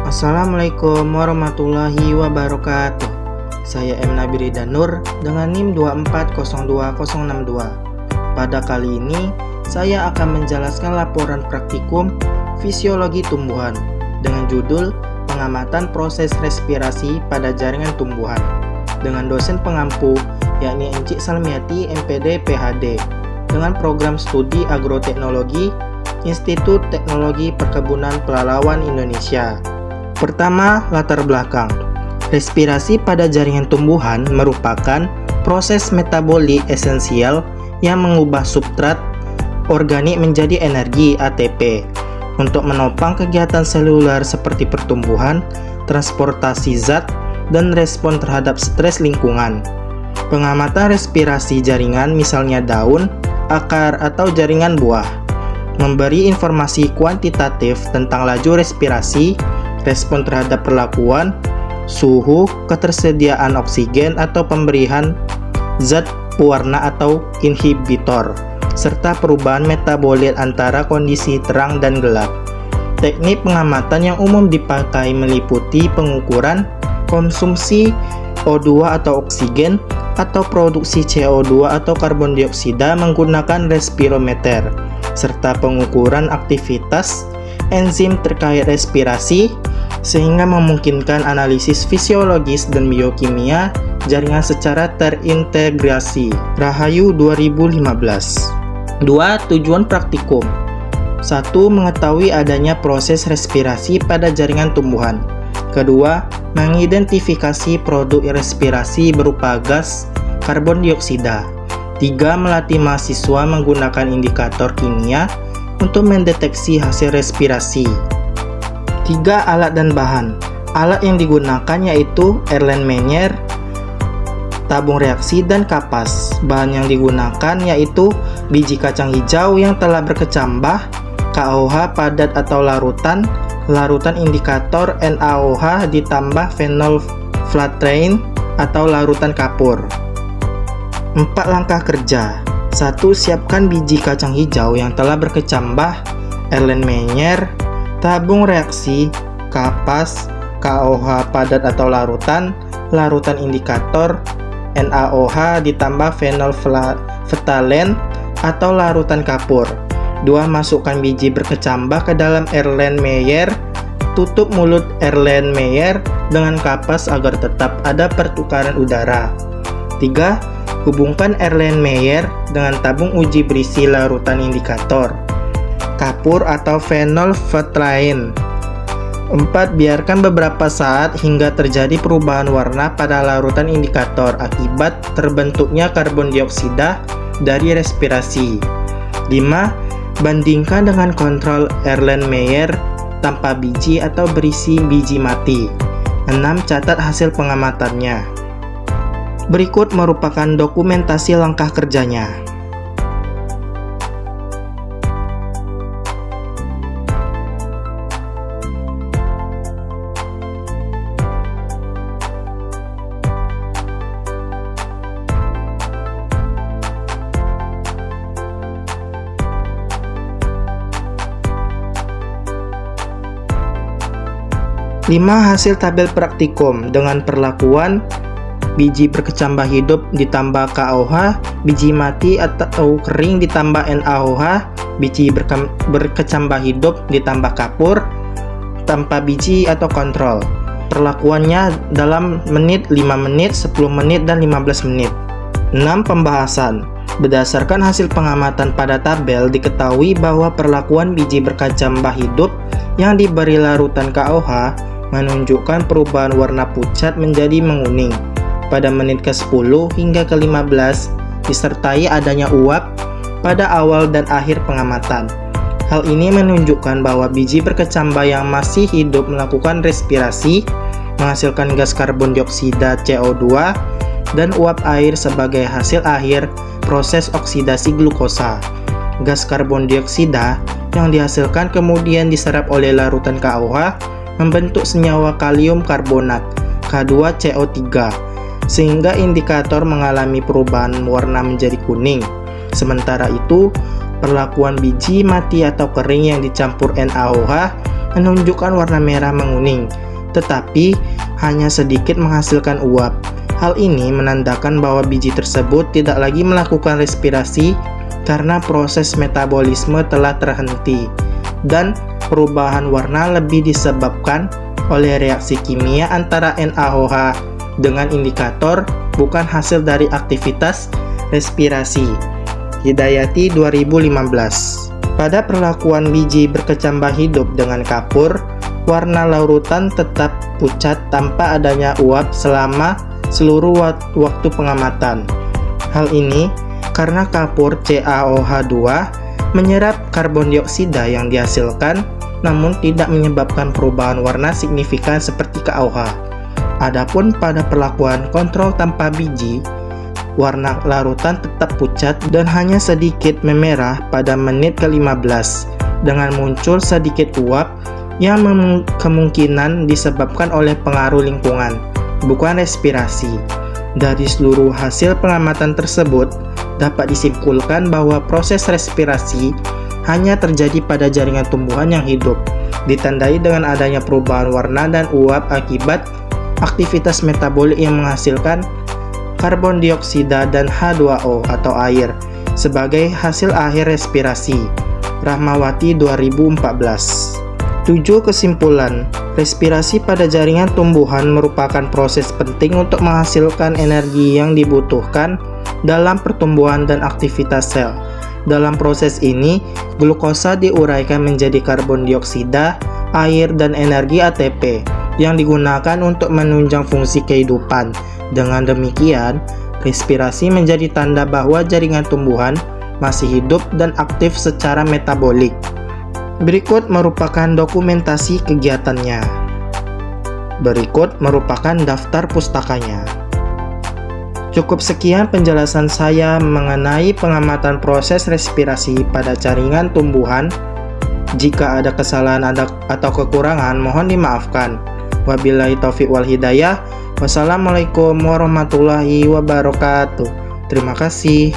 Assalamualaikum warahmatullahi wabarakatuh. Saya M. Nabi Ridha Nur dengan NIM 2402062. Pada kali ini, saya akan menjelaskan laporan praktikum fisiologi tumbuhan dengan judul pengamatan proses respirasi pada jaringan tumbuhan dengan dosen pengampu yakni Encik Salmiati MPD PhD dengan program studi agroteknologi Institut Teknologi Perkebunan Pelalawan Indonesia. Pertama, latar belakang. Respirasi pada jaringan tumbuhan merupakan proses metabolik esensial yang mengubah substrat organik menjadi energi ATP untuk menopang kegiatan seluler seperti pertumbuhan, transportasi zat, dan respon terhadap stres lingkungan. Pengamatan respirasi jaringan misalnya daun, akar, atau jaringan buah memberi informasi kuantitatif tentang laju respirasi, respon terhadap perlakuan, suhu, ketersediaan oksigen atau pemberian zat pewarna atau inhibitor, serta perubahan metabolit antara kondisi terang dan gelap. Teknik pengamatan yang umum dipakai meliputi pengukuran konsumsi O2 atau oksigen atau produksi CO2 atau karbon dioksida menggunakan respirometer, serta pengukuran aktivitas enzim terkait respirasi sehingga memungkinkan analisis fisiologis dan biokimia jaringan secara terintegrasi. Rahayu 2015. 2. Tujuan praktikum. 1. Mengetahui adanya proses respirasi pada jaringan tumbuhan. Kedua, mengidentifikasi produk respirasi berupa gas karbon dioksida. 3. Melatih mahasiswa menggunakan indikator kimia untuk mendeteksi hasil respirasi. 3. Alat dan bahan. Alat yang digunakan yaitu Erlenmeyer, tabung reaksi, dan kapas. Bahan yang digunakan yaitu biji kacang hijau yang telah berkecambah, KOH padat atau larutan, larutan indikator NaOH ditambah phenolphthalein atau larutan kapur. 4. Langkah kerja. 1. Siapkan biji kacang hijau yang telah berkecambah, Erlenmeyer, tabung reaksi, kapas, KOH padat atau larutan, larutan indikator, NaOH ditambah phenolphthalein atau larutan kapur. 2. Masukkan biji berkecambah ke dalam Erlenmeyer. Tutup mulut Erlenmeyer dengan kapas agar tetap ada pertukaran udara. 3. Hubungkan Erlenmeyer dengan tabung uji berisi larutan indikator, kapur atau phenolphthalein. 4. Biarkan beberapa saat hingga terjadi perubahan warna pada larutan indikator akibat terbentuknya karbon dioksida dari respirasi. 5. Bandingkan dengan kontrol Erlenmeyer tanpa biji atau berisi biji mati. 6. Catat hasil pengamatannya. Berikut merupakan dokumentasi langkah kerjanya. Lima, hasil tabel praktikum dengan perlakuan biji berkecambah hidup ditambah KOH, biji mati atau kering ditambah NaOH, biji berkecambah hidup ditambah kapur tanpa biji atau kontrol. Perlakuannya dalam menit, 5 menit, 10 menit, dan 15 menit. 6. Pembahasan. Berdasarkan hasil pengamatan pada tabel, diketahui bahwa perlakuan biji berkecambah hidup yang diberi larutan KOH menunjukkan perubahan warna pucat menjadi menguning pada menit ke-10 hingga ke-15 disertai adanya uap pada awal dan akhir pengamatan. Hal ini menunjukkan bahwa biji berkecambah yang masih hidup melakukan respirasi menghasilkan gas karbon dioksida CO2 dan uap air sebagai hasil akhir proses oksidasi glukosa. Gas karbon dioksida yang dihasilkan kemudian diserap oleh larutan KOH membentuk senyawa kalium karbonat K2CO3 sehingga indikator mengalami perubahan warna menjadi kuning. Sementara itu, perlakuan biji mati atau kering yang dicampur NaOH menunjukkan warna merah menguning, tetapi hanya sedikit menghasilkan uap. Hal ini menandakan bahwa biji tersebut tidak lagi melakukan respirasi karena proses metabolisme telah terhenti, dan perubahan warna lebih disebabkan oleh reaksi kimia antara NaOH dengan indikator, bukan hasil dari aktivitas respirasi. Hidayati 2015. Pada perlakuan biji berkecambah hidup dengan kapur, warna larutan tetap pucat tanpa adanya uap selama seluruh waktu pengamatan. Hal ini karena kapur CaOH2 menyerap karbon dioksida yang dihasilkan, namun tidak menyebabkan perubahan warna signifikan seperti KaOH. Adapun pada perlakuan kontrol tanpa biji, warna larutan tetap pucat dan hanya sedikit memerah pada menit ke-15 dengan muncul sedikit uap yang kemungkinan disebabkan oleh pengaruh lingkungan, bukan respirasi. Dari seluruh hasil pengamatan tersebut, dapat disimpulkan bahwa proses respirasi hanya terjadi pada jaringan tumbuhan yang hidup, ditandai dengan adanya perubahan warna dan uap akibat aktivitas metabolik yang menghasilkan karbon dioksida dan H2O atau air sebagai hasil akhir respirasi. Rahmawati 2014. 7. Kesimpulan. Respirasi pada jaringan tumbuhan merupakan proses penting untuk menghasilkan energi yang dibutuhkan dalam pertumbuhan dan aktivitas sel. Dalam proses ini, glukosa diuraikan menjadi karbon dioksida, air, dan energi ATP yang digunakan untuk menunjang fungsi kehidupan. Dengan demikian, respirasi menjadi tanda bahwa jaringan tumbuhan masih hidup dan aktif secara metabolik. Berikut merupakan dokumentasi kegiatannya. Berikut merupakan daftar pustakanya. Cukup sekian penjelasan saya mengenai pengamatan proses respirasi pada jaringan tumbuhan. Jika ada kesalahan atau kekurangan, mohon dimaafkan. Wabillahi taufiq wal hidayah. Wassalamualaikum warahmatullahi wabarakatuh. Terima kasih.